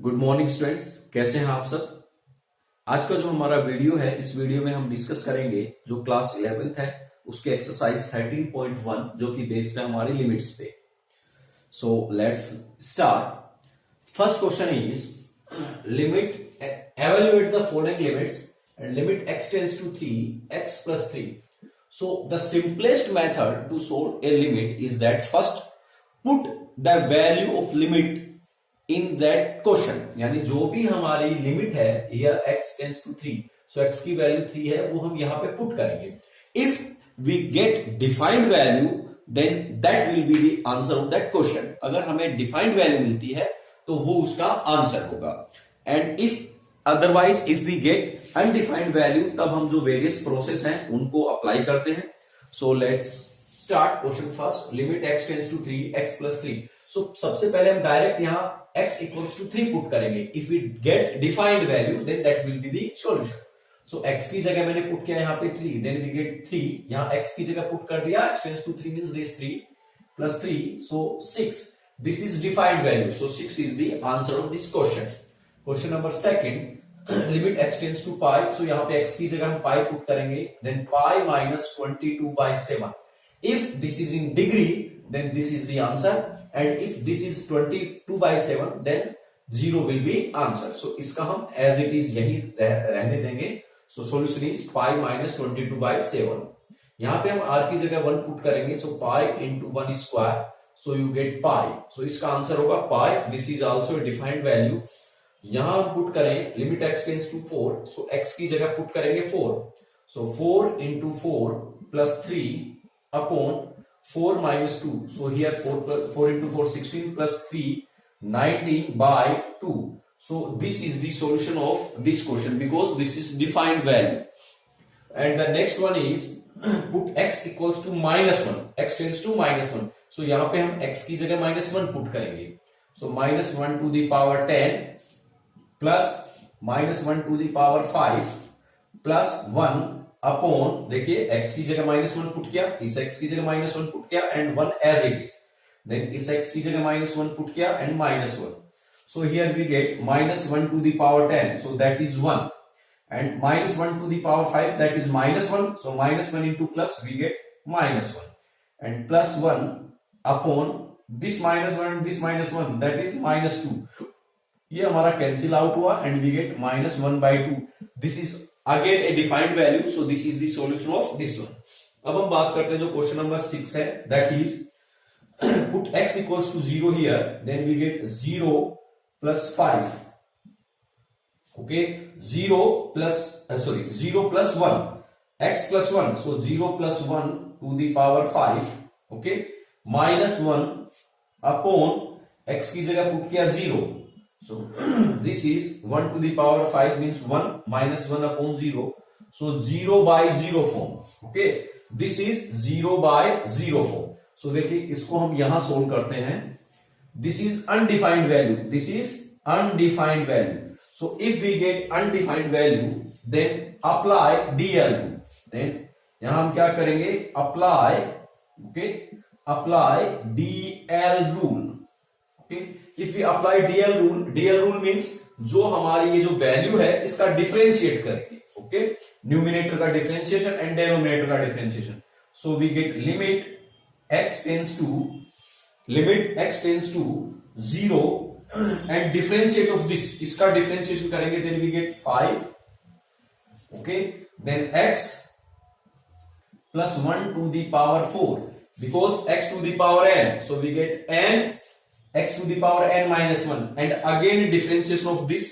Good morning students, कैसे हैं आप सब। आज का जो हमारा वीडियो है, इस वीडियो में हम डिस्कस करेंगे जो क्लास 11th है उसके एक्सरसाइज 13.1 जो कि बेस्ड है हमारी लिमिट्स पे। So let's start. First question is limit evaluate the following limits and limit x tends to 3 x plus 3. So the simplest method to solve a limit is that first put the value of limit in that question. यानी जो भी हमारी limit है here x tends to 3, so x की value 3 है, वो हम यहाँ पे पुट करेंगे. If we get defined value then that will be the answer of that question. अगर हमें डिफाइंड वैल्यू मिलती है तो वो उसका आंसर होगा. And if otherwise if we get undefined value, तब हम जो वेरियस प्रोसेस हैं उनको अप्लाई करते हैं. So let's start question first. Limit x tends to 3 x plus 3. So सबसे पहले हम डायरेक्ट यहाँ x इक्वल्स टू 3 पुट करेंगे. If we get defined value then that will be the solution. So x की जगह मैंने पुट किया यहाँ पे 3, देन वी गेट 3. यहाँ x की जगह पुट कर दिया, x tends to 3 means this 3 plus 3, so 6. This is defined value, so 6 is the answer of this question. Question number second, limit x tends to pi. So यहाँ पे x की जगह हम पाई पुट करेंगे, then pi minus 22/7. If this is in degree then this is the answer, and if this is 22/7 then 0 will be answer. So इसका हम as it is यही रहने देंगे. So solution is pi minus 22/7. यहाँ पे हम r की जगह 1 पुट करेंगे, so pi into 1 square, so you get pi. So इसका आंसर होगा pi. This is also defined value. यहां हम पुट करें limit x tends to 4, so x की जगह पुट करेंगे 4. So 4 into 4 plus 3 upon 4 minus 2. So here 4 into 4 16 plus 3 19/2. So this is the solution of this question because this is defined value. And the next one is put x equals to -1. x tends to -1. So यहां पे हम x की जगह -1 put करेंगे. So -1 to the power 10 plus -1 to the power 5 plus 1 upon, देखिए x की जगह -1 put किया, इस x की जगह -1 पुट किया and 1 as it is. Then इस x की जगह -1 पुट किया and -1. So here we get -1 to the power 10, so that is 1, and -1 to the power 5, that is -1. So -1 into plus we get -1, and plus 1 upon this -1 and this -1, that is -2. ये हमारा cancel out हुआ and we get -1/2. This is again a defined value, so this is the solution of this one. अब हम बात करते हैं जो question number 6 है, that is put x equals to 0 here, then we get 0 plus 5. Okay, 0 plus 1, x plus 1, so 0 plus 1 to the power 5. Okay, -1 upon x की जगह put किया 0, so this is 1 to the power 5 means 1 -1 upon 0, so 0/0 form. Okay, this is 0/0 form. so देखिए इसको हम यहां solve करते हैं. this is undefined value, this is undefined value. So if we get undefined value then apply DL rule. Then यहां हम क्या करेंगे, apply, okay, apply DL rule. Okay, if we apply DL rule means जो हमारी ये जो value है इसका डिफरेंशिएट करेंगे. Okay, न्यूमिनेटर का डिफरेंशिएशन एंड डेनोमिनेटर का differentiation. So we get limit x tends to 0 and differentiate of this, इसका डिफरेंशिएशन करेंगे, then we get 5. okay, then x plus 1 to the power 4, because x to the power n, so we get n x to the power n minus 1, and again differentiation of this.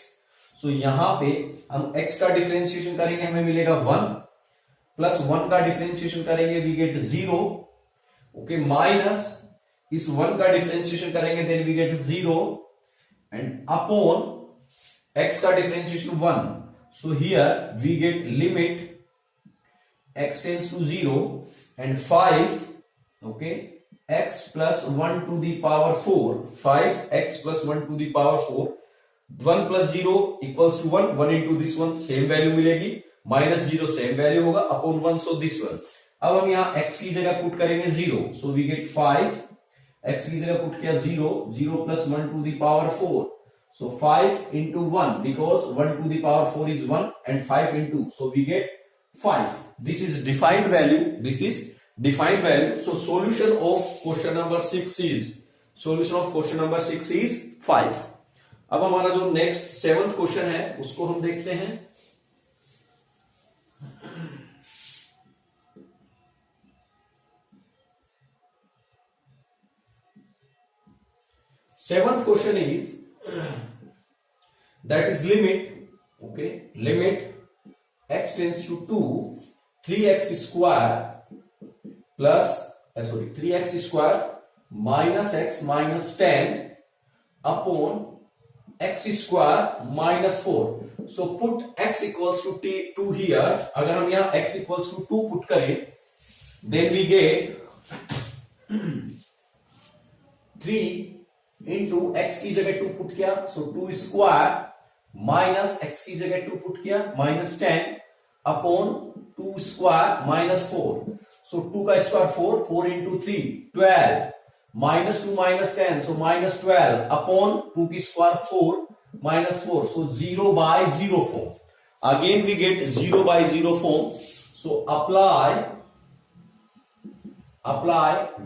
so यहां पे हम x का differentiation करेंगे, हमें मिलेगा 1, plus 1 का differentiation करेंगे we get 0. okay, minus इस 1 का डिफरेंशिएशन करेंगे then we get 0, and upon x का differentiation 1. so here we get limit x tends to 0 and 5. okay, x plus 1 to the power 4, 5x plus 1 to the power 4, 1 plus 0 equals to 1, 1 into this one same value मिलेगी, -0 same value होगा upon 1, so this one. अब हम यहाँ x की जगह put करेंगे 0, so we get 5. x की जगह पुट किया 0 plus 1 to the power 4, So 5 into 1 because 1 to the power 4 is 1 and 5 into, so we get 5. This is defined value. This is defined value. So solution of question number 6 is 5. अब हमारा जो next 7th question है उसको हम देखते हैं. 7th question is that is limit x tends to 2, 3x square plus 3x square minus x minus 10 upon x square minus 4. So put x equals to 2 here. अगर हम यहाँ x equals to 2 put करें, then we get 3 into x की जगह 2 put किया, so 2 square minus x की जगह 2 put किया minus 10 upon 2 square minus 4. so 2 का square 4, 4 into 3 12 minus 2 minus 10, so minus 12 upon 2 की square 4 minus 4, so 0 by 0 form. Again we get 0 by 0 form. So apply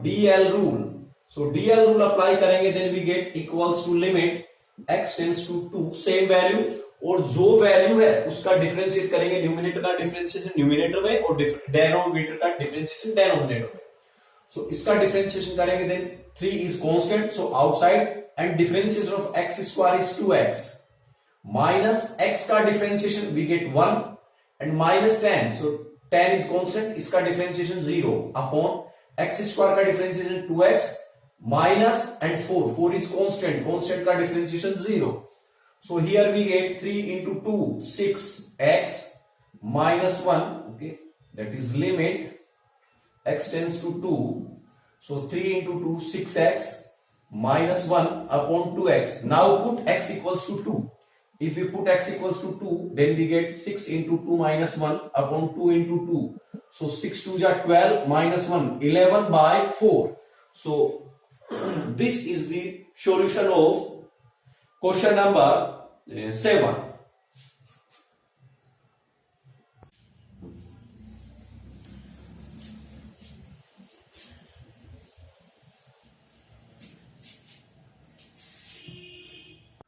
DL rule. So DL rule apply करेंगे, then we get equals to limit x tends to 2, same value, और जो value है उसका differentiate करेंगे. Numerator का differentiation numerator में और denominator का डिफरेंशिएशन डेनोमिनेटर में. So इसका डिफरेंशिएशन करेंगे, then 3 is constant, so outside, and differentiation of x square is 2x minus x का differentiation we get 1 and minus 10, so 10 is constant, इसका डिफरेंशिएशन 0 upon x square का differentiation 2x minus and 4 is constant का differentiation 0. So here we get 3 into 2 6x minus 1, okay, that is limit x tends to 2, so 3 into 2 6x minus 1 upon 2x. Now put x equals to 2. If we put x equals to 2, then we get 6 into 2 minus 1 upon 2 into 2, so 6 2 are 12 minus 1 11 by 4. So this is the solution of question number 7.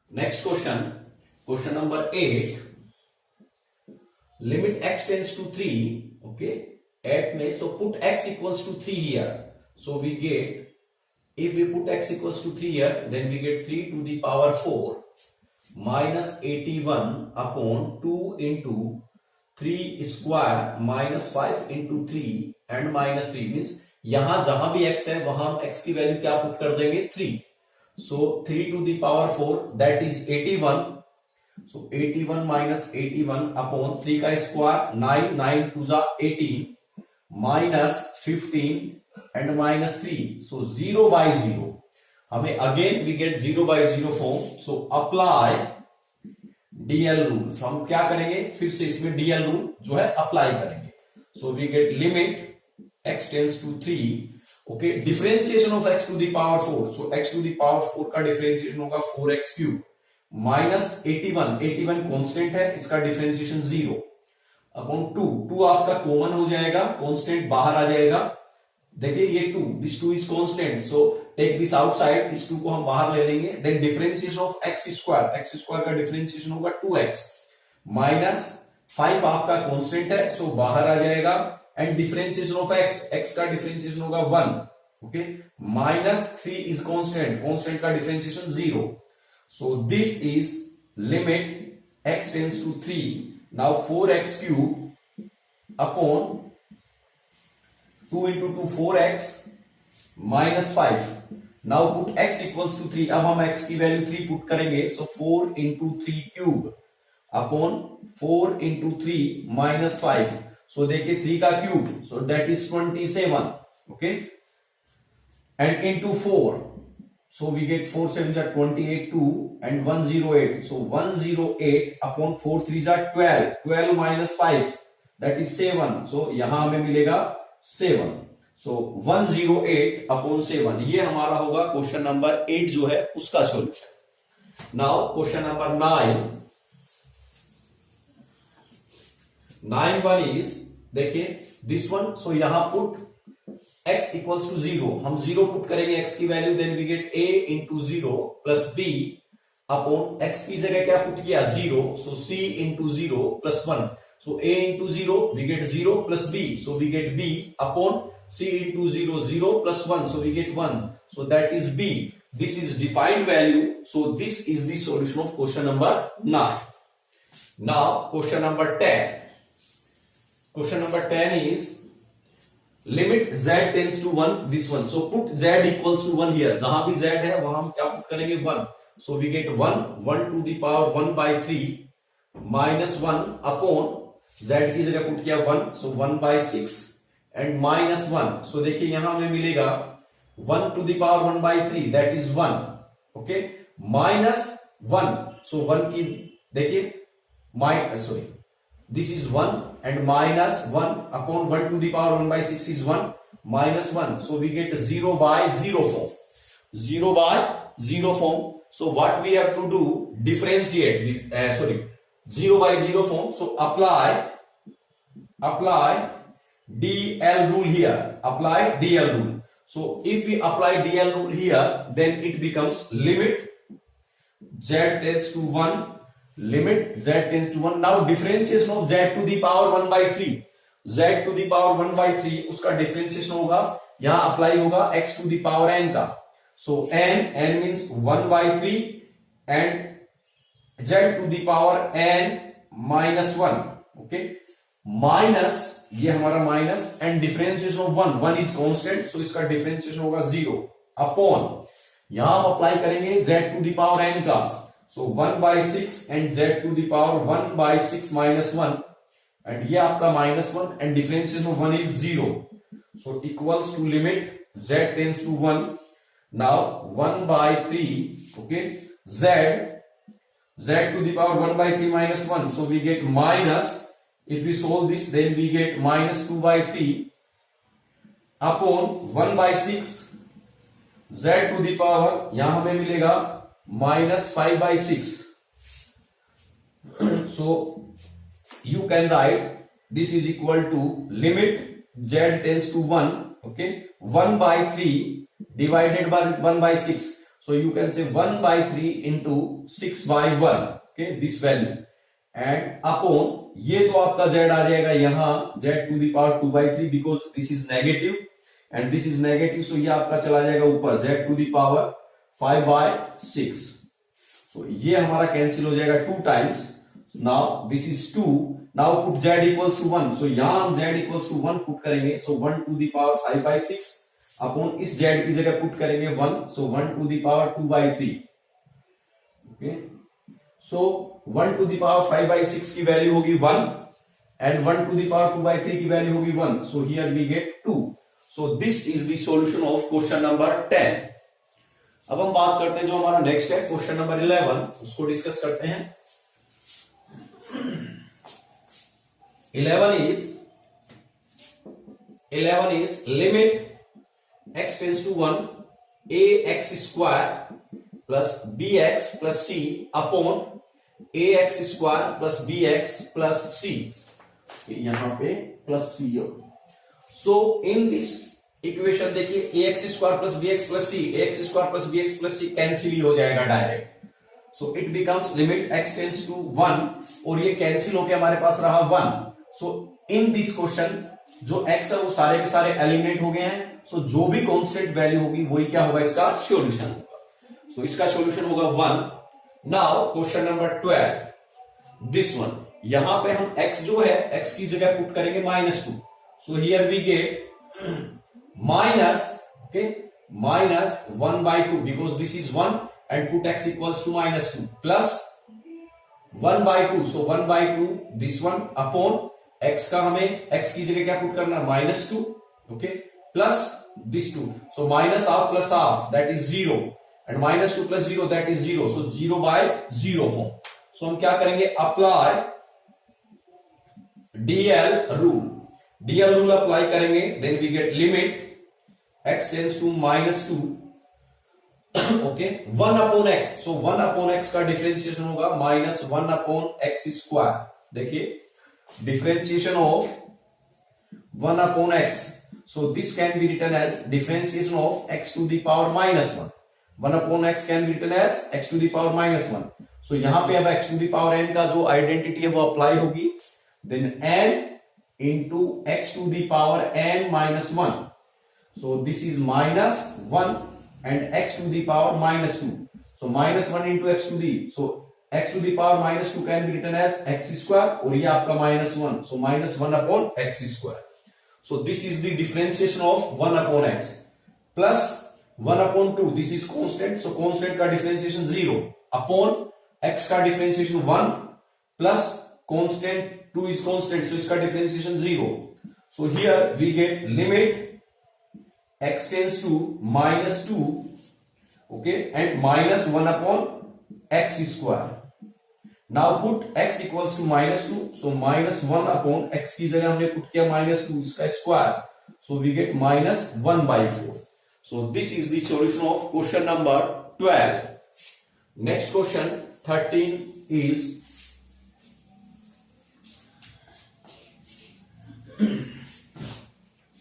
Next question number 8. Limit x tends to 3, okay, at में, so put x equals to 3 here. So we get, if we put x equals to 3 here, then we get 3 to the power 4 minus 81 upon 2 into 3 square minus 5 into 3 and minus 3, means यहां जहां भी x है वहां हम x की value क्या put कर देंगे 3. So 3 to the power 4, that is 81. So 81 minus 81 upon 3 का स्क्वायर 9, 9 2 जा 18 minus 15 and minus 3, so 0 by 0. हमें again we get 0 by 0 form. So apply DL rule. So हम क्या करेंगे, फिर से इसमें DL rule जो है अप्लाई करेंगे. So we get limit x tends to 3, okay, differentiation of x to the power 4. So x to the power 4 का differentiation होगा 4x cube minus 81 कांस्टेंट है, इसका डिफरेंशिएशन 0 अपॉन 2 आपका कॉमन हो जाएगा, कांस्टेंट बाहर आ जाएगा. देखिए ये 2, this 2 is constant, so take this outside, इस 2 को हम बाहर ले लेंगे. Then differentiation of x square का डिफरेंशिएशन होगा 2x माइनस 5 आपका कांस्टेंट है, सो बाहर आ जाएगा. एंड डिफरेंशिएशन ऑफ x का डिफरेंशिएशन होगा 1, ओके, माइनस 3 इज कांस्टेंट का differentiation 0. So this is limit x tends to 3. Now 4x cube upon 2 into 2 4x minus 5. Now put x equals to 3. अब हम x की value 3 put करेंगे, so 4 into 3 cube upon 4 into 3 minus 5. So देखिए 3 का cube, so that is 27, okay, and into 4. So we get 4 7s are 28 2 and 108. So 108 upon 4 3s are 12 minus 5, that is 7. So यहां हमें मिलेगा 7. So 108 upon 7, ये हमारा होगा question number 8 जो है उसका solution. Now question number 9 is, देखिए दिस वन, सो यहां पुट x इक्वल्स टू 0, हम 0 पुट करेंगे x की वैल्यू, then we get a into 0 plus b upon x की जगह क्या पुट किया 0, so c into 0 plus 1, so a into 0 we get 0 plus b, so we get b upon c into 0 0 plus 1, so we get 1, so that is b. This is defined value, so this is the solution of question number 9. Now question number 10. Question number 10 is limit z tends to 1, this one, so put z equals to 1 here, जहां भी z है वहां हम क्या put करेंगे 1, so we get 1 to the power 1 by 3 minus 1 upon z की जगह put किया 1, so 1 by 6 and minus 1, so देखिए यहां हमें मिलेगा 1 to the power 1 by 3 that is 1, okay, minus 1, so 1 की देखिए sorry, this is 1 and minus 1 upon 1 to the power 1 by 6 is 1 minus 1, so we get 0 by 0 form, 0 by 0 form. So what we have to do, differentiate 0 by 0 form, so apply DL rule here, apply DL rule. So if we apply DL rule here, then it becomes limit z tends to 1, limit z tends to 1. Now differentiation of z to the power 1 by 3, z to the power 1 by 3 उसका differentiation होगा, यहां apply होगा x to the power n का, so n means 1 by 3 and z to the power n minus 1, okay, minus ये हमारा minus and differentiation of 1 is constant, so इसका differentiation होगा 0 upon, यहां हम अप्लाई करेंगे z to the power n का, so 1 by 6 and z to the power 1 by 6 minus 1 and ये आपका minus 1 and differentiation of 1 is 0, so equals to limit z tends to 1. Now 1 by 3, okay, z to the power 1 by 3 minus 1, so we get minus, if we solve this then we get minus 2 by 3 upon 1 by 6 z to the power, यहां हमें मिलेगा minus 5 by 6, so you can write this is equal to limit z tends to 1, okay, 1 by 3 divided by 1 by 6, so you can say 1 by 3 into 6 by 1, okay, this value and upon ये तो आपका z आ जाएगा यहां z to the power 2 by 3 because this is negative and this is negative, so ये आपका चला जाएगा ऊपर z to the power 5 by 6, so ये हमारा कैंसिल हो जाएगा 2 times, now this is 2, now put z equals to 1, so यहां हम z equals to 1 पुट करेंगे, so 1 to the power 5 by 6 upon इस z की जगह पुट करेंगे 1, so 1 to the power 2 by 3, okay, so 1 to the power 5 by 6 की value होगी 1 and 1 to the power 2 by 3 की वैल्यू होगी 1, so here we get 2, so this is the solution of question number 10. अब हम बात करते हैं जो हमारा नेक्स्ट है क्वेश्चन नंबर 11, उसको डिस्कस करते हैं. 11 is limit x tends to 1 ax square plus bx plus c upon ax square plus bx plus c, यहां पे प्लस c हो. सो इन दिस इक्वेशन देखिए ax square plus bx plus c, ax square plus bx plus c cancel ही हो जाएगा direct, so it becomes limit x tends to 1 और ये cancel होके हमारे पास रहा 1, सो इन दिस क्वेश्चन जो x है वो सारे के सारे एलिमिनेट हो गए हैं, सो जो भी कांस्टेंट वैल्यू होगी वही क्या होगा इसका सॉल्यूशन होगा, सो इसका सॉल्यूशन होगा 1. Now question number 12, this one, यहां पे हम x जो है x की जगह पुट करेंगे -2, so here we get minus, okay, minus 1 by 2 because this is 1 and put x equals to -2 plus 1 by 2, so 1 by 2 this one upon x का हमें x की जगह क्या पुट करना -2, okay, plus this 2, so minus half plus half that is 0 and -2 plus 0 that is 0, so 0 by 0 form. So हम क्या करेंगे, apply DL rule apply करेंगे, then we get limit x tends to -2 okay, 1/x, so 1/x का differentiation होगा -1/x²। देखिए, differentiation of 1/x, so this can be written as differentiation of x to the power -1. 1/x can be written as x to the power -1. so यहां पे अब x to the power n का जो identity है वो apply होगी, then n into x to the power n -1, so this is -1 and x to the power -2, so -1 into x to the, so x to the power -2 can be written as x² और ये आपका -1, so -1/x². So this is the differentiation of 1/x plus 1/2. This is constant, so constant का differentiation 0 upon x का differentiation 1 plus constant 2 is constant, so इसका differentiation 0. So here we get limit x tends to -2, okay, and -1/x². Now put x equals to -2, so -1/x की जगह हमने put किया -2 इसका square, so we get -1/4. So this is the solution of question number 12. Next question 13 is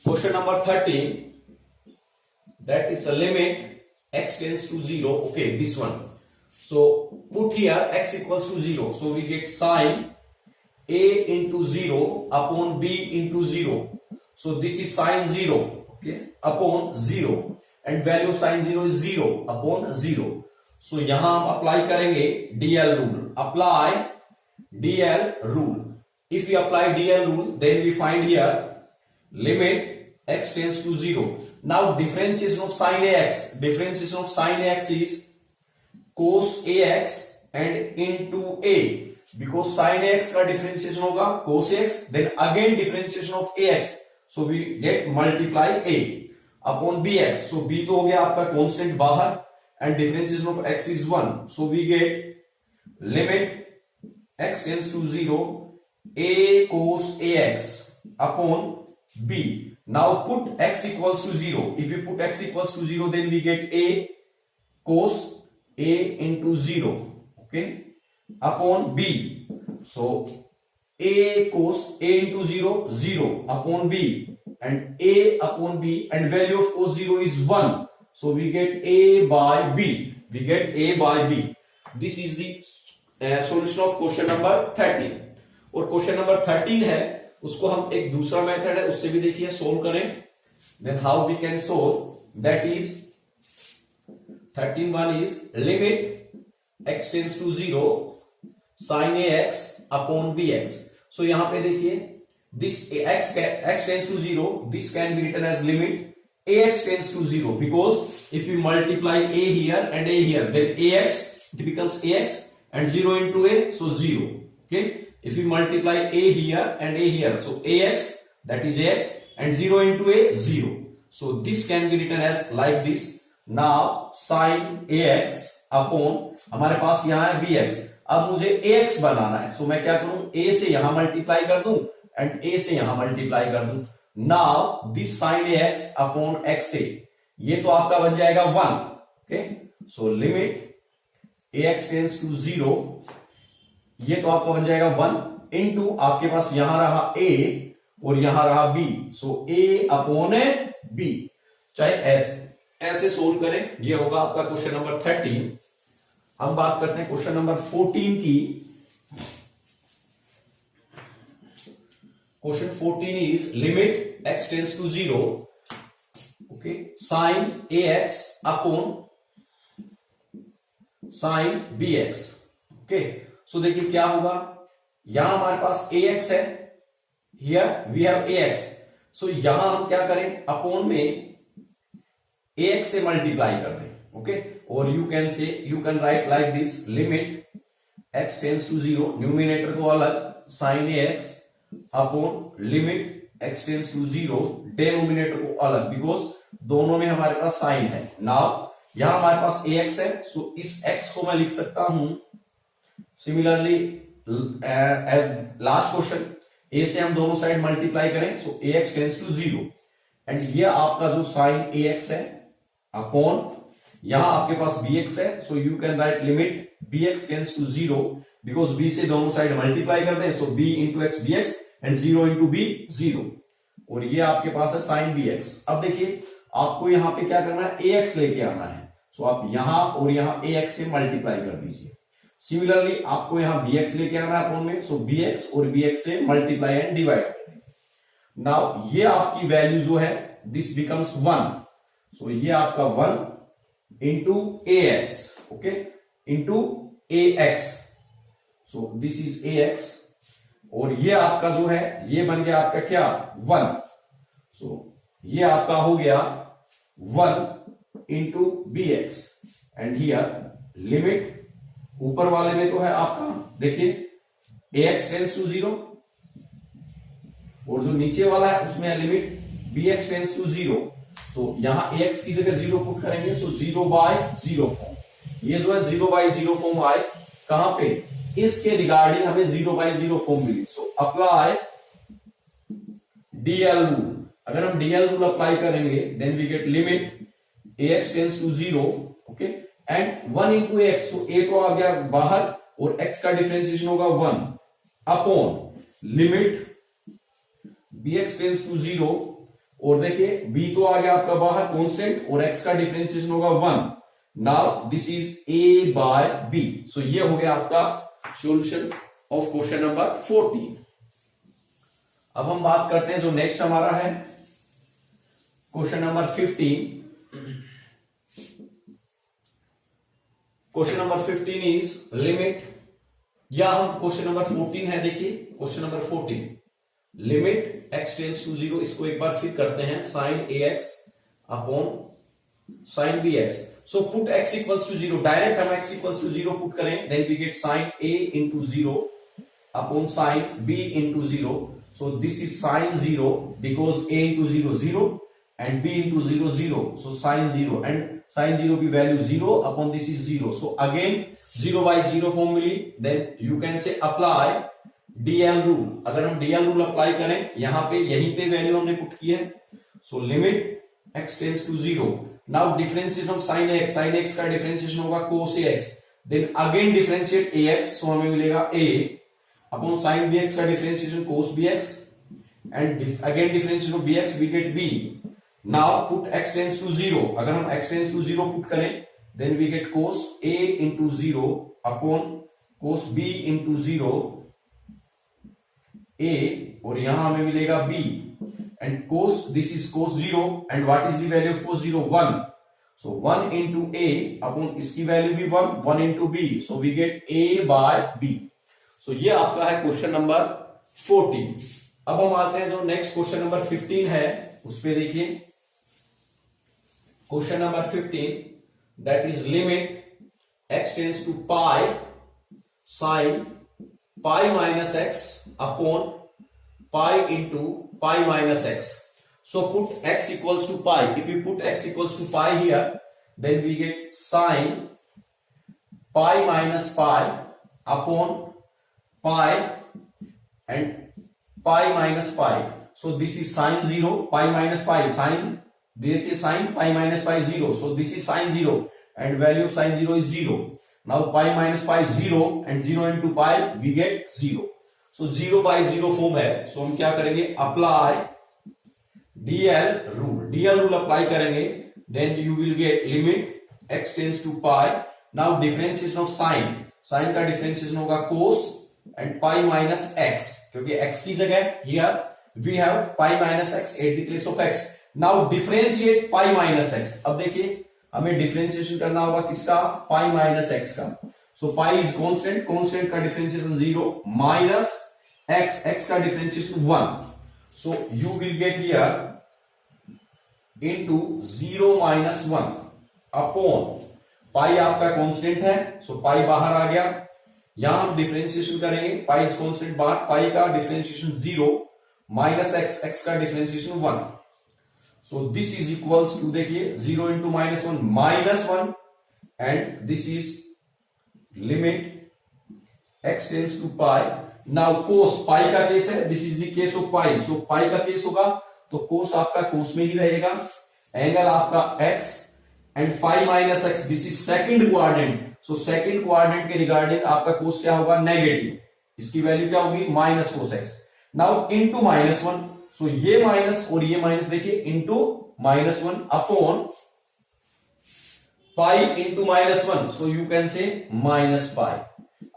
question number 13, that is the limit x tends to 0. Okay, this one. So put here x equals to 0. So we get sine a into 0 upon b into 0. So this is sine 0, okay, upon 0, and value of sine 0 is 0 upon 0. So यहां हम apply करेंगे DL rule. Apply DL rule. If we apply DL rule, then we find here limit x tends to 0. Now differentiation of sine ax. Differentiation of sine ax is cos ax and into a, because sin ax का differentiation होगा cos ax, then again differentiation of ax, so we get multiply a upon bx. So b तो हो गया आपका constant बाहर, and differentiation of x is 1, so we get limit x tends to 0 a cos ax upon b. Now put x equals to 0. If we put x equals to 0, then we get a cos a into 0, okay, upon b. So a cos a into 0, 0 upon b, and a upon b, and value of cos 0 is 1, so we get a by b. We get a by b. This is the solution of question number 13. और question number 13 है, उसको हम एक दूसरा method है उससे भी देखिए सोल्व करें. Then how we can solve, that is 13(1) is limit x tends to 0 sin ax upon bx. So यहां पे देखिए this x tends to 0, this can be written as limit ax tends to 0, because if we multiply a here and a here, then ax, it becomes ax, and 0 into a, so 0. Okay, if we multiply a here and a here, so ax, that is ax, and 0 into a, 0. So this can be written as like this. Now sin ax upon, हमारे पास यहां है bx, अब मुझे ax बनाना है, so मैं क्या करूं, a से यहां मल्टीप्लाई कर दूं एंड a से यहां मल्टीप्लाई कर दूं. Now this sin ax upon x a, ये तो आपका बन जाएगा 1. Okay, so limit ax tends to 0, ये तो आपका बन जाएगा 1 इनटू आपके पास यहां रहा a और यहां रहा b, so a upon b. चाहे ऐसे सोल्व करें, ये होगा आपका क्वेश्चन नंबर 13. हम बात करते हैं क्वेश्चन नंबर 14 की. Question 14 is limit x tends to 0, okay, sine ax upon sine bx. Okay, so देखिए क्या होगा, यहां हमारे पास ax है, here we have ax, so यहां हम क्या करें, अपॉन में ax से मल्टीप्लाई कर दें. ओके, और you can write like this, limit x tends to 0, numerator को अलग, sine ax upon limit x tends to 0, denominator को अलग, बिकॉज दोनों में हमारे पास साइन है. नाउ यहां हमारे पास ax है, सो इस x को मैं लिख सकता हूं similarly as last question, a से हम दोनों साइड मल्टीप्लाई करें, so ax tends to 0, and ये आपका जो साइन ax है अपॉन यहां आपके पास bx है, so you can write limit bx tends to 0 because b से दोनों साइड मल्टीप्लाई कर दें, so b into x b x and 0 into b 0, और ये आपके पास है साइन bx। अब देखिए आपको यहां पे क्या करना है, ax लेके आना है, सो आप यहां और यहां ax से मल्टीप्लाई कर दीजिए। सिमिलरली आपको यहां bx लेके आना है अपॉन में, सो bx और bx से मल्टीप्लाई एंड डिवाइड कर दीजिए। नाउ ये आपकी वैल्यू जो है दिस बिकम्स 1, सो ये आपका 1 into ax, okay, into ax, so this is ax, और ये आपका जो है ये बन गया आपका क्या 1, सो ये आपका हो गया 1 into bx and here limit ऊपर वाले में तो है आपका देखिए ax टेंड्स टू 0, और जो नीचे वाला है उसमें है लिमिट bx टेंड्स टू 0, सो यहां ax की जगह 0 पुट करेंगे, सो 0/0 फॉर्म, ये जो है 0/0 फॉर्म आए कहां पे, इसके रिगार्डिंग हमें 0/0 फॉर्म मिली, सो अप्लाई DL रूल। अगर हम DL रूल अप्लाई करेंगे then we get limit ax tends to 0, okay, and 1 into x, so a तो आ गया बाहर और x का डिफरेंशिएशन होगा 1 upon limit bx tends to 0, और देखिए b तो आ गया आपका बाहर कांस्टेंट और x का डिफरेंशिएशन होगा 1, now this is a/b, so ये हो गया आपका सॉल्यूशन ऑफ क्वेश्चन नंबर 14। अब हम बात करते हैं जो नेक्स्ट हमारा है question number 15। Question number 15 is limit, या हम क्वेश्चन नंबर 14 है, देखिए question number 14 limit x tends to 0, इसको एक बार फिर करते हैं, sine ax upon sine bx, so put x equals to 0, direct हम x इक्वल्स टू 0 पुट करें, then we get sine a into 0 upon sine b into 0, so this is sine 0 because a into 0 0 and b into 0 0, so sine 0 and sine 0 की value 0 upon this is 0, so again 0/0 form मिली, then you can say apply DL rule. अगर हम DL rule apply करें यहां पे यहीं पे value हमने पुट की है, so limit x tends to 0, now differentiation of sine x का डिफरेंशिएशन होगा cos ax, then again differentiate ax, so हमें मिलेगा a अपॉन साइन bx का differentiation cos bx and again differentiation of bx we get b, now put x tends to 0, अगर हम x tends to 0 put करें then we get cos a into 0 upon cos b into 0 a, और यहां हमें मिलेगा b and cos, this is cos 0 and what is the value of cos 0 1, so 1 into a upon इसकी value भी 1 into b, so we get a/b, so ये आपका है question number 14। अब हम आते हैं जो नेक्स्ट क्वेश्चन नंबर 15 है उस पे देखिए, question number 15 that is limit x tends to pi sine pi minus x upon pi into pi minus x, so put x equals to pi, if you put x equals to pi here then we get sine pi minus pi upon pi and pi minus pi, so this is sine 0 pi minus pi, sine देखिए sine pi minus pi 0, so this is sine 0 and value of sine 0 is 0, now pi minus pi 0 and 0 into pi we get 0, so 0/0 form है, so हम क्या करेंगे apply DL rule apply करेंगे, then you will get limit x tends to pi, now differentiation of sine का differentiation होगा cos and pi minus x, क्योंकि x की जगह here we have pi minus x at the place of x, now differentiate pi minus x, अब देखिए हमें differentiation करना होगा किसका, पाई माइनस x का, सो पाई इज कांस्टेंट का डिफरेंशिएशन 0 माइनस x का differentiation 1, so you will get here into 0 minus 1 upon pi आपका कांस्टेंट है, सो पाई बाहर आ गया, यहां हम डिफरेंशिएशन करेंगे, पाई इज कांस्टेंट बाहर, पाई का डिफरेंशिएशन 0 माइनस x का differentiation 1, so this is equals to देखिए 0 into minus 1 minus 1 and this is limit x tends to pi, now cos pi का केस है, this is the case of pi, so pi का case होगा तो कोस आपका कोस में ही रहेगा, एंगल आपका x and five minus x, this is second quadrant, so second quadrant के रिगार्डिंग आपका कोस क्या होगा, नेगेटिव, इसकी वैल्यू क्या होगी, minus cos x. Now into minus one, so ये माइनस और ये माइनस देखिए, into minus one upon pi into minus one, so you can say minus pi.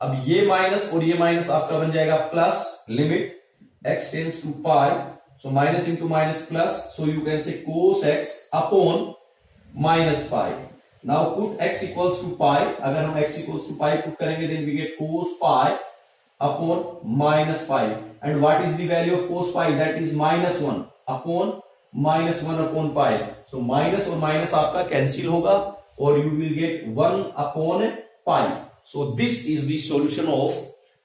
अब ये माइनस और ये माइनस आपका बन जाएगा plus, limit x tends to pi, सो minus into minus plus, so you can say cos x upon minus pi. Now put x equals to pi, अगर हम x equals to pi put करेंगे then we get cos pi upon minus pi, and what is the value of cos pi, that is minus one upon minus one upon pi. सो minus और minus आपका cancel होगा और you will get one upon pi. So this is the solution of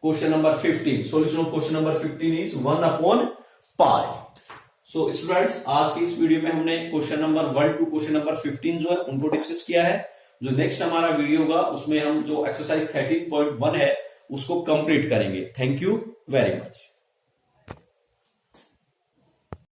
question number 15। Solution of question number 15 is one upon pi. So students, आज की इस video में हमने question number 1 to question number 15 जो है उनको डिस्कस किया है। जो नेक्स्ट हमारा वीडियो होगा उसमें हम जो एक्सरसाइज 13.1 है उसको कंप्लीट करेंगे। Thank you very much.